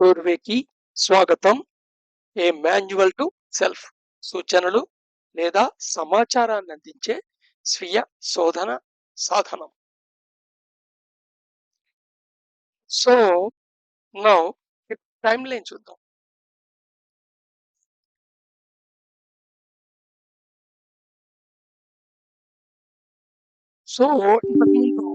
పూర్వేకి స్వాగతం. ఏ manual to self సూచనలు లేదా సమాచారాన్ని అందించే స్వీయ శోధన సాధనం. సో నౌ టైమ్ లైన్ చూద్దాం. సో ఇంతకుముందు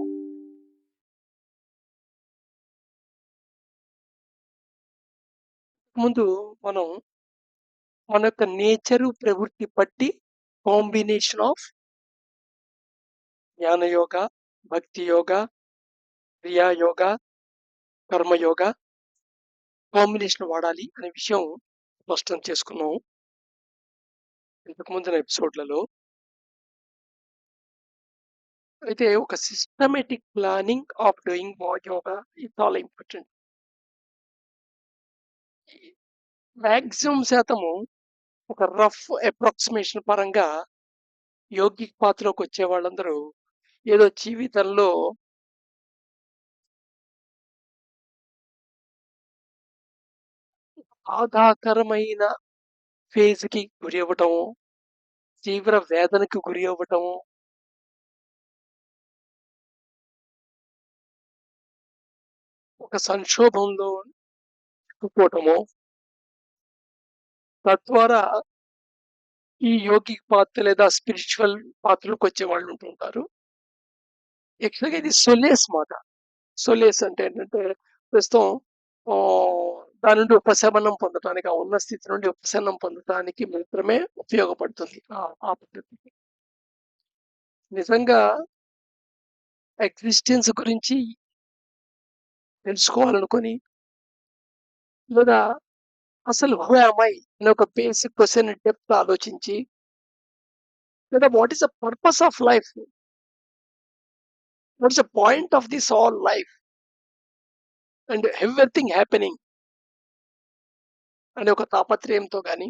ముందు మనం మన యొక్క నేచరు ప్రవృత్తి బట్టి కాంబినేషన్ ఆఫ్ జ్ఞాన యోగ, భక్తి యోగ, క్రియా యోగ, కర్మయోగ కాంబినేషన్ వాడాలి అనే విషయం స్పష్టం చేసుకున్నాం ఇంతకు ముందున ఎపిసోడ్లలో. అయితే ఒక systematic planning of doing yoga ఇది చాలా ఇంపార్టెంట్. మాక్సిమం శాతము ఒక రఫ్ అప్రాక్సిమేషన్ పరంగా యోగిక్ పాత్రలోకి వచ్చే వాళ్ళందరూ ఏదో జీవితంలో బాధాకరమైన ఫేజ్కి గురి అవ్వటము, తీవ్ర వేదనకు గురి అవ్వటము, ఒక సంక్షోభంలో చిక్కుకోవటము, తద్వారా ఈ యోగిక్ పాత్ర లేదా స్పిరిచువల్ పాత్రలోకి వచ్చే వాళ్ళు ఉంటుంటారు. యాక్చువల్గా ఇది సొలేస్ మాట. సొలేస్ అంటే ఏంటంటే ప్రస్తుతం దాని నుండి ఉపశమనం పొందటానికి, ఆ ఉన్న స్థితి నుండి ఉపశమనం పొందటానికి మాత్రమే ఉపయోగపడుతుంది ఆ పద్ధతి. నిజంగా ఎగ్జిస్టెన్స్ గురించి తెలుసుకోవాలనుకొని, లేదా అసలు హూ యామ్ ఐ అనే ఒక బేసిక్ క్వెషన్ డెప్త్ ఆలోచించి, లేదా what is the purpose of life, what is the point of this all life and everything happening అనే ఒక తాపత్రయంతో గాని,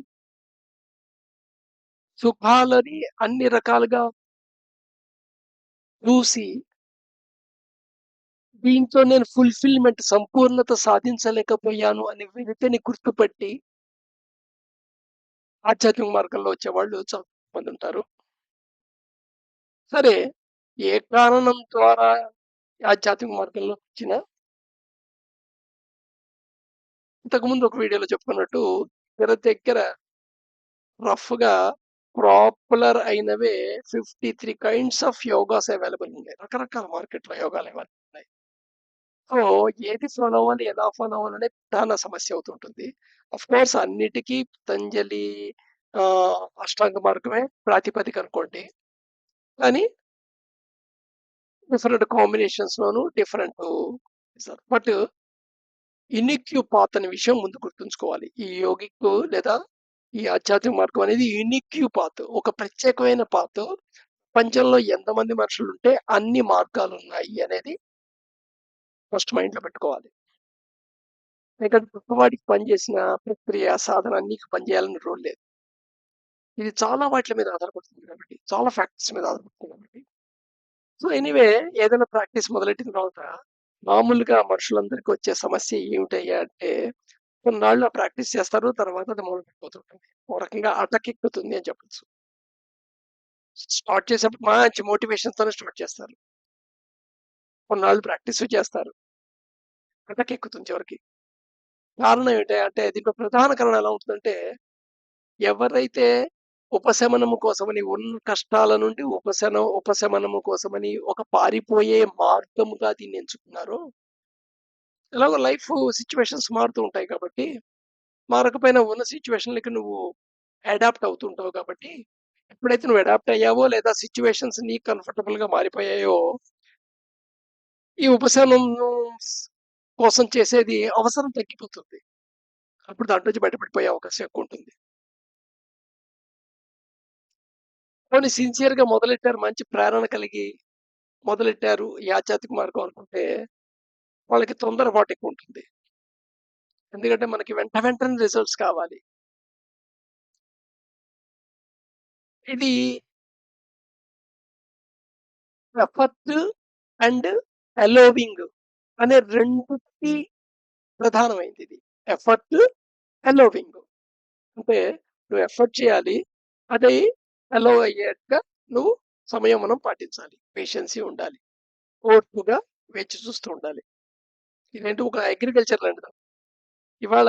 సుఖాలని అన్ని రకాలుగా చూసి దీంతో నేను ఫుల్‌ఫిల్‌మెంట్ సంపూర్ణత సాధించలేకపోయాను అనే వినతిని గుర్తుపట్టి ఆధ్యాత్మిక మార్గంలో వచ్చేవాళ్ళు చాలా మందుంటారు. సరే, ఏ కారణం ద్వారా ఆధ్యాత్మిక మార్గంలో వచ్చినా ఇంతకుముందు ఒక వీడియోలో చెప్పుకున్నట్టు దగ్గర దగ్గర రఫ్‌గా పాపులర్ అయినవే 53 కైండ్స్ ఆఫ్ యోగాస్ అవైలబుల్ ఉన్నాయి. రకరకాల మార్కెట్‌లో యోగాలు అవైలబుల్ ఉన్నాయి. సో ఏది ఫాలో అవ్వాలి, ఎలా ఫాలో అవ్వాలనే ప్రధాన సమస్య అవుతుంటుంది. ఆఫ్‌కోర్స్ అన్నిటికి పతంజలి అష్టాంగ మార్గమే ప్రాతిపదిక అనుకోండి. కానీ డిఫరెంట్ కాంబినేషన్స్‌లోను డిఫరెంట్ బట్ యూనిక్ పాత్ అనే విషయం ముందు గుర్తుంచుకోవాలి. ఈ యోగిక్ లేదా ఈ ఆధ్యాత్మిక మార్గం అనేది యూనిక్ పాత్. ఒక ప్రత్యేకమైన పాత్. ప్రపంచంలో ఎంతమంది మనుషులుంటే అన్ని మార్గాలున్నాయి అనేది ఫస్ట్ మైండ్‌లో పెట్టుకోవాలి. ఎందుకంటే ప్రతివాడికి పనిచేసిన ప్రక్రియ, సాధన అన్నికి పనిచేయాలని రూల్ లేదు. ఇది చాలా వాటిల మీద ఆధారపడుతుంది కాబట్టి, చాలా ఫ్యాక్టర్స్ మీద ఆధారపడుతుంది కాబట్టి. సో, ఎనీవే ఏదైనా ప్రాక్టీస్ మొదలెట్టిన తర్వాత మామూలుగా మనుషులందరికీ వచ్చే సమస్య ఏమిటయ్యా అంటే, కొన్నాళ్ళు ఆ ప్రాక్టీస్ చేస్తారు. తర్వాత అది మొదలుపెట్టిపోతుంటుంది. ఓ రకంగా అటకెక్కుతుంది అని చెప్పొచ్చు. స్టార్ట్ చేసేప్పుడు మంచి మోటివేషన్‌తోనే స్టార్ట్ చేస్తారు. కొన్నాళ్ళు ప్రాక్టీసు చేస్తారు. అటకెక్కుతుంది చివరికి. కారణం ఏంటి అంటే దీంట్లో ప్రధాన కారణం ఎలా ఉంటుందంటే, ఎవరైతే ఉపశమనము కోసమని ఉన్న కష్టాల నుండి ఉపశమనము కోసమని ఒక పారిపోయే మార్గముగా దీన్ని ఎంచుకున్నారో, ఎలాగో లైఫ్ సిట్యుయేషన్స్ మారుతూ ఉంటాయి కాబట్టి, మారకపోయినా ఉన్న సిట్యుయేషన్‌లకి నువ్వు అడాప్ట్ అవుతూ ఉంటావు కాబట్టి, ఎప్పుడైతే నువ్వు అడాప్ట్ అయ్యావో లేదా సిట్యుయేషన్స్ నీకు కంఫర్టబుల్‌గా మారిపోయాయో, ఈ ఉపశమనం కోసం చేసేది అవసరం తగ్గిపోతుంది. అప్పుడు దాంట్లో నుంచి బయటపడిపోయే అవకాశం ఎక్కువుంటుంది. పోనీ సిన్సియర్‌గా మొదలెట్టారు. మంచి ప్రేరణ కలిగి మొదలెట్టారు. ఈ ఆధ్యాత్మిక మార్గం అనుకుంటే, వాళ్ళకి తొందరపాటు ఎక్కువుంటుంది. ఎందుకంటే మనకి వెంటనే రిజల్ట్స్ కావాలి. ఇది ఎఫర్ట్ అండ్ అలోవింగ్ అనే రెండిటికి ప్రధానమైందిది. Effort, allowing. అంటే నువ్వు ఎఫర్ట్ చేయాలి. అది అలౌ అయ్యేట్టుగా నువ్వు సంయమనం పాటించాలి. పేషెన్సీ ఉండాలి. ఓర్పుగా వేచి చూస్తూ ఉండాలి. ఇదేంటి ఒక అగ్రికల్చర్ లాంటిది. ఇవాళ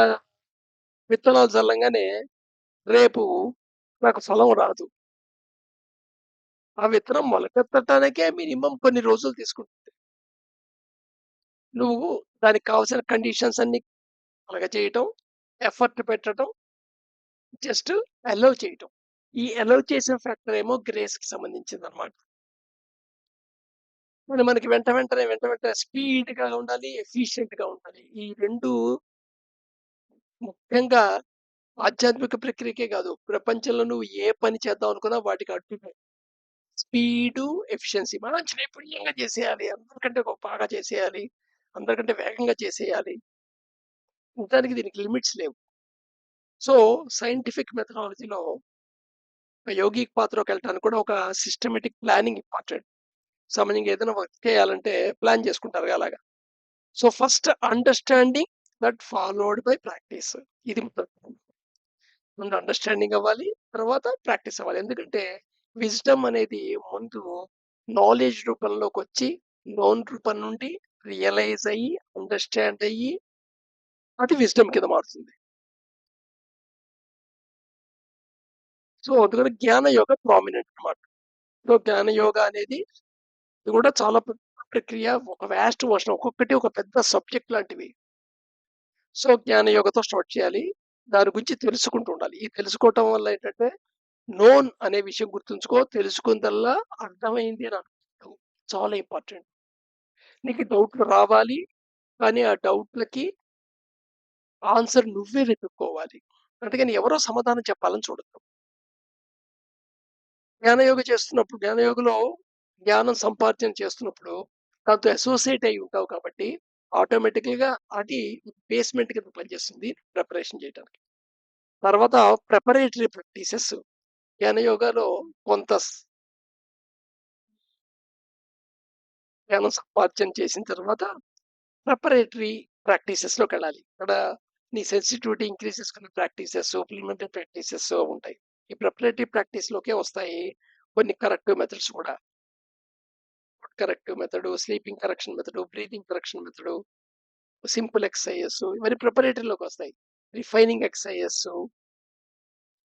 విత్తనాలు చల్లంగానే రేపు నాకు ఫలం రాదు. ఆ విత్తనం మొలకెత్తటానికే మినిమమ్ కొన్ని రోజులు తీసుకుంటుంది. నువ్వు దానికి కావాల్సిన కండిషన్స్ అన్ని కలగజేయటం, ఎఫర్ట్ పెట్టటం, జస్ట్ అలౌ చేయటం. ఈ అలౌ చేసే ఫ్యాక్టర్ ఏమో గ్రేస్‌కి సంబంధించిందనమాట. మనకి వెంటనే స్పీడ్‌గా ఉండాలి, ఎఫిషియెంట్‌గా ఉండాలి. ఈ 2 ముఖ్యంగా ఆధ్యాత్మిక ప్రక్రియకే కాదు, ప్రపంచంలో నువ్వు ఏ పని చేద్దాం అనుకున్నా వాటికి అడ్డున్నాయి. Speed, efficiency. మనం నైపుణ్యంగా చేసేయాలి. అందరికంటే బాగా చేసేయాలి. అందరికంటే వేగంగా చేసేయాలి. నిజానికి దీనికి లిమిట్స్ లేవు. సో, సైంటిఫిక్ మెథడాలజీలో యోగిక్ పాత్రలోకెళ్ళటానికి కూడా ఒక సిస్టమాటిక్ ప్లానింగ్ ఇంపార్టెంట్. సామాన్యంగా ఏదైనా వర్క్ చేయాలంటే ప్లాన్ చేసుకుంటారు అలాగా. So, first understanding that followed by practice. ఇది ముందు అండర్‌స్టాండింగ్ అవ్వాలి. తర్వాత ప్రాక్టీస్ అవ్వాలి. ఎందుకంటే విజ్డమ్ అనేది ముందు నాలెడ్జ్ రూపంలోకొచ్చి, నోన్ రూపం నుండి రియలైజ్ అయ్యి, అండర్‌స్టాండ్ అయ్యి, అది విజ్డమ్ కింద మారుతుంది. సో, అందుకని జ్ఞాన యోగ ప్రామినెంట్ అన్నమాట. సో, జ్ఞాన యోగ అనేది ఇది కూడా చాలా పెద్ద ప్రక్రియ. ఒక వాస్ట్ వర్షన్, ఒక్కొక్కటి ఒక పెద్ద సబ్జెక్ట్ లాంటివి. సో, జ్ఞాన యోగతో స్టార్ట్ చేయాలి. దాని గురించి తెలుసుకుంటూ ఉండాలి. ఈ తెలుసుకోవటం వల్ల ఏంటంటే నోన్ అనే విషయం గుర్తుంచుకో. తెలుసుకుందల్లా అర్థమైంది అని అనుకుంటావు. చాలా ఇంపార్టెంట్. నీకు డౌట్‌లు రావాలి. కానీ ఆ డౌట్‌లకి ఆన్సర్ నువ్వే వెతుక్కోవాలి. అంతేగాని ఎవరో సమాధానం చెప్పాలని చూడొద్దు. జ్ఞానయోగ చేస్తున్నప్పుడు, జ్ఞానయోగలో జ్ఞానం సంపార్జన చేస్తున్నప్పుడు దాంతో అసోసియేట్ అయ్యి ఉంటావు కాబట్టి ఆటోమేటిక్‌గా అది బేస్‌మెంట్ కింద పనిచేస్తుంది ప్రిపరేషన్ చేయటానికి. తర్వాత ప్రిపరేటరీ ప్రాక్టీసెస్ జ్ఞానయోగాలో కొంత జ్ఞానం సముపార్జన చేసిన తర్వాత ప్రిపరేటరీ ప్రాక్టీసెస్‌లోకెళ్ళాలి. ఇక్కడ నీ సెన్సిటివిటీ ఇంక్రీజ్ చేసుకునే ప్రాక్టీసెస్, ప్రిలిమినరీ ప్రాక్టీసెస్ ఉంటాయి. ఈ ప్రిపరేటరీ ప్రాక్టీస్‌లోకే వస్తాయి కొన్ని కరెక్టివ్ మెథడ్స్ కూడా. Food corrective method, sleeping correction method, breathing correction method, simple exercises ఇవన్నీ ప్రిపరేటరీలోకొస్తాయి. Refining exercises.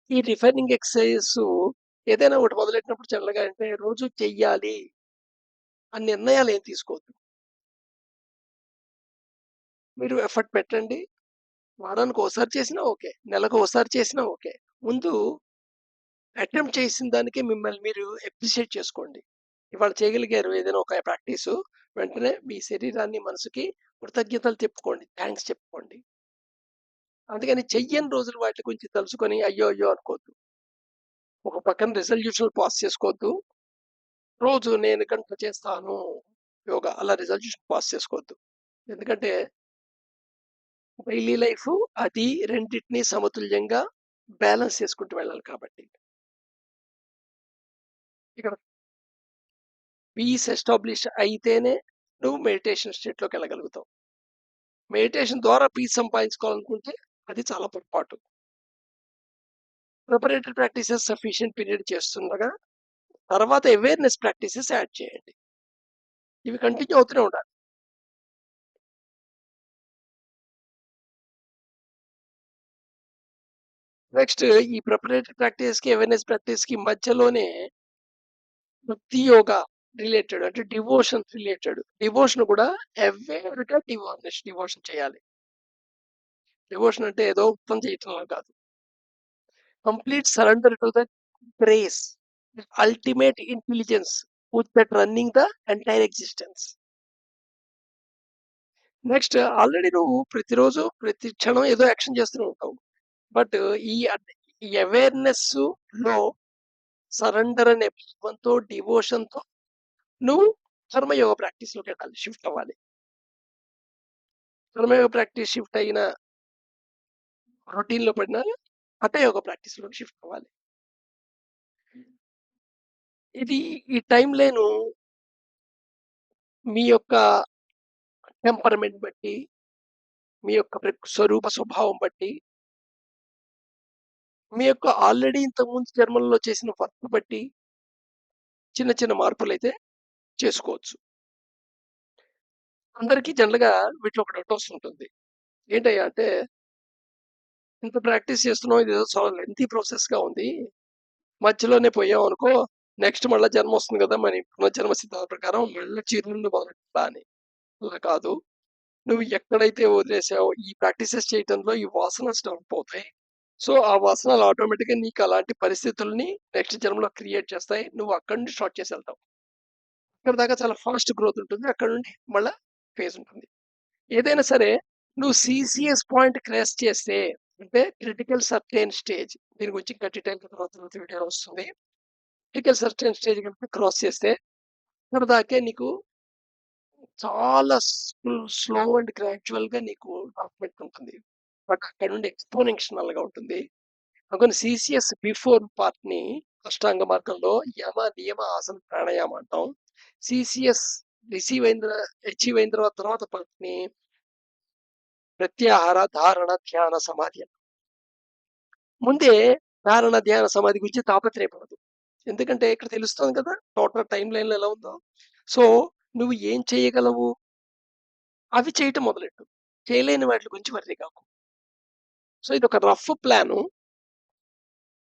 ఈ రిఫైనింగ్ ఎక్సర్‌సైజెస్ ఏదైనా ఒకటి మొదలెట్టినప్పుడు జనరల్‌గా అంటే రోజు చెయ్యాలి అని నిర్ణయాలు ఏం తీసుకోవద్దు. మీరు ఎఫర్ట్ పెట్టండి. వారానికి ఓసారి చేసినా ఓకే. నెలకు ఓసారి చేసినా ఓకే. ముందు అటెంప్ట్ చేసిన దానికి మిమ్మల్ని మీరు అప్రిషియేట్ చేసుకోండి. ఇవాళ చేయగలిగారు ఏదైనా ఒక ప్రాక్టీసు. వెంటనే మీ శరీరాన్ని, మనసుకి కృతజ్ఞతలు చెప్పుకోండి. థాంక్స్ చెప్పుకోండి. అందుకని చెయ్యని రోజులు వాటి గురించి తలుచుకొని అయ్యో! అయ్యో! అనుకోవద్దు. ఒక పక్కన రిజల్యూషన్‌లు పాస్ చేసుకోవద్దు. రోజు నేను గంట చేస్తాను యోగా అలా రిజల్యూషన్ పాస్ చేసుకోవద్దు. ఎందుకంటే డైలీ లైఫ్ అది రెండిటిని సమతుల్యంగా బ్యాలెన్స్ చేసుకుంటూ వెళ్ళాలి కాబట్టి. ఇక్కడ పీస్ ఎస్టాబ్లిష్ అయితేనే నువ్వు మెడిటేషన్ స్టేట్‌లోకి వెళ్ళగలుగుతావు. మెడిటేషన్ ద్వారా పీస్ సంపాదించుకోవాలనుకుంటే అది చాలా పొరపాటు. ప్రిపరేటరీ ప్రాక్టీసెస్ సఫిషియెంట్ పీరియడ్ చేస్తుండగా తర్వాత అవేర్‌నెస్ ప్రాక్టీసెస్ యాడ్ చేయండి. ఇవి కంటిన్యూ అవుతూనే ఉండాలి. నెక్స్ట్ ఈ ప్రిపరేటరీ ప్రాక్టీస్‌కి, అవేర్‌నెస్ ప్రాక్టీస్‌కి మధ్యలోనే భక్తి యోగా రిలేటెడ్ అంటే డివోషన్ రిలేటెడ్. డివోషన్ కూడా అవేర్‌గా డివోషన్ చేయాలి. డివోషన్ అంటే ఏదో ఉత్తం చేయటంలా కాదు. Complete surrender to the grace, ultimate intelligence with that running the entire existence. Next already నువ్వు ప్రతిరోజు, ప్రతి క్షణం ఏదో యాక్షన్ చేస్తూనే ఉంటావు. బట్ ఈ ఈ అవేర్‌నెస్‌లో సరెండర్ అనే భావంతో, డివోషన్‌తో నువ్వు కర్మయోగ ప్రాక్టీస్‌లోకెళ్ళాలి. షిఫ్ట్ అవ్వాలి. కర్మయోగ ప్రాక్టీస్ షిఫ్ట్ అయిన రొటీన్‌లో పడిన హఠయోగ ప్రాక్టీస్‌లోకి షిఫ్ట్ అవ్వాలి. ఇది ఈ టైమ్ లేను మీ యొక్క టెంపర్‌మెంట్ బట్టి, మీ యొక్క స్వరూప స్వభావం బట్టి, మీ యొక్క ఆల్రెడీ ఇంతకుముందు జన్మలలో చేసిన వర్క్ బట్టి చిన్న చిన్న మార్పులైతే చేసుకోవచ్చు. అందరికీ జనరల్‌గా వీటిలో ఒక డౌటొస్తుంటుంది. ఏంటయ్యా అంటే, ఇంత ప్రాక్టీస్ చేస్తున్నాం. ఇదేదో చాలా లెంథీ ప్రాసెస్‌గా ఉంది. మధ్యలోనే పోయామనుకో, నెక్స్ట్ మళ్ళా జన్మొస్తుంది గదా! మరి పునర్జన్మ సిద్ధాంతం ప్రకారం మళ్ళీ చిరునుండి మొదలెట్టాలా అని. అలా కాదు. నువ్వు ఎక్కడైతే వదిలేసావో ఈ ప్రాక్టీసెస్ చేయటంలో ఈ వాసనలు డెవలప్ అవుతాయి. సో, ఆ వాసనలు ఆటోమేటిక్‌గా నీకు అలాంటి పరిస్థితుల్ని నెక్స్ట్ జన్మలో క్రియేట్ చేస్తాయి. నువ్వు అక్కడి నుండి స్టార్ట్ చేసి ఎళ్తావు. అక్కడిదాకా చాలా ఫాస్ట్ గ్రోత్ ఉంటుంది. అక్కడి నుండి మళ్ళా ఫేజ్ ఉంటుంది. ఏదైనా సరే నువ్వు సీసీఎస్ పాయింట్ క్రాస్ చేస్తే అంటే క్రిటికల్ సర్టెయిన్ స్టేజ్ దీని గురించి ఇంకా డీటెయిల్‌గా తర్వాత వీడియోలో వస్తుంది. క్రిటికల్ సర్టెయిన్ స్టేజ్ గనుక క్రాస్ చేస్తే అక్కడిదాకే నీకు చాలా స్లో అండ్ గ్రాడ్యుయల్‌గా నీకు డెవలప్‌మెంట్ ఉంటుంది. బట్ అక్కడ నుండి ఎక్స్‌పోనెన్షియల్‌గా ఉంటుంది. అందుకని సీసీఎస్ బిఫోర్ పార్ట్‌ని అష్టాంగ మార్గంలో యమ, నియమ, ఆసన, ప్రాణాయామ అంటాం. సీసీఎస్ అచీవ్ అయిన తర్వాత పార్ట్‌ని ప్రత్యాహార, ధారణ, ధ్యాన, సమాధి అంటాం. ముందే ధారణ, ధ్యాన, సమాధి గురించి తాపత్రయపడదు. ఎందుకంటే ఇక్కడ తెలుస్తోంది కదా! టోటల్ టైమ్ లైన్‌లో ఎలా ఉందో. సో, నువ్వు ఏం చేయగలవు? అవి చేయటం మొదలెట్టు. చేయలేని వాటి గురించి వర్రీ కాకు. సో, ఇదొక రఫ్ ప్లాను.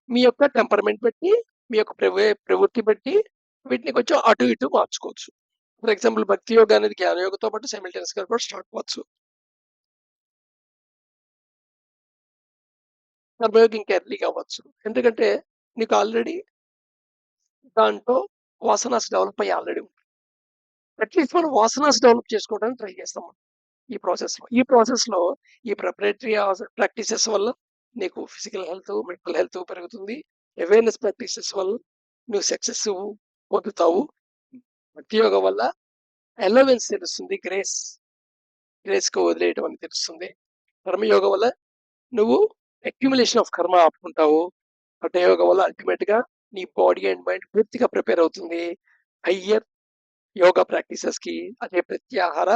మీ యొక్క టెంపర్‌మెంట్ బట్టి, మీ యొక్క ప్రవృత్తి బట్టి వీటిని కొంచెం అటు ఇటు మార్చుకోవచ్చు. ఫర్ ఎగ్జాంపుల్ భక్తి యోగా అనేది జ్ఞాన యోగంతో పాటు సైమల్టేనియస్‌గా కూడా స్టార్ట్ అవ్వచ్చు. కర్మయోగి ఇంకా ఎర్లీగా అవ్వచ్చు. ఎందుకంటే నీకు ఆల్రెడీ దాంట్లో వాసనాస్ డెవలప్ అయ్యి ఆల్రెడీ ఉంది. అట్‌లీస్ట్ మనం వాసనాస్ డెవలప్ చేసుకోవడానికి ట్రై చేస్తాం మనం ఈ ప్రాసెస్‌లో. ఈ ప్రాసెస్‌లో ఈ ప్రిపరేటరీ ప్రాక్టీసెస్ వల్ల నీకు ఫిజికల్ హెల్త్, మెంటల్ హెల్త్ పెరుగుతుంది. అవేర్‌నెస్ ప్రాక్టీసెస్ వల్ల నువ్వు సక్సెస్ పొందుతావు. భక్తి యోగం వల్ల అలవెన్స్ తెలుస్తుంది. గ్రేస్‌గా వదిలేయడం అని తెలుస్తుంది. కర్మయోగం వల్ల నువ్వు అక్యుములేషన్ ఆఫ్ కర్మ ఆపుకుంటావు. హఠయోగం వల్ల అల్టిమేట్‌గా నీ బాడీ అండ్ మైండ్ పూర్తిగా ప్రిపేర్ అవుతుంది. హయ్యర్ యోగా ప్రాక్టీసెస్‌కి అదే ప్రత్యాహార,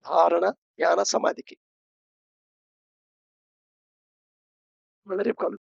ధారణ, ధ్యాన, సమాధికి. మళ్ళీ రేపు కలుద్దాం.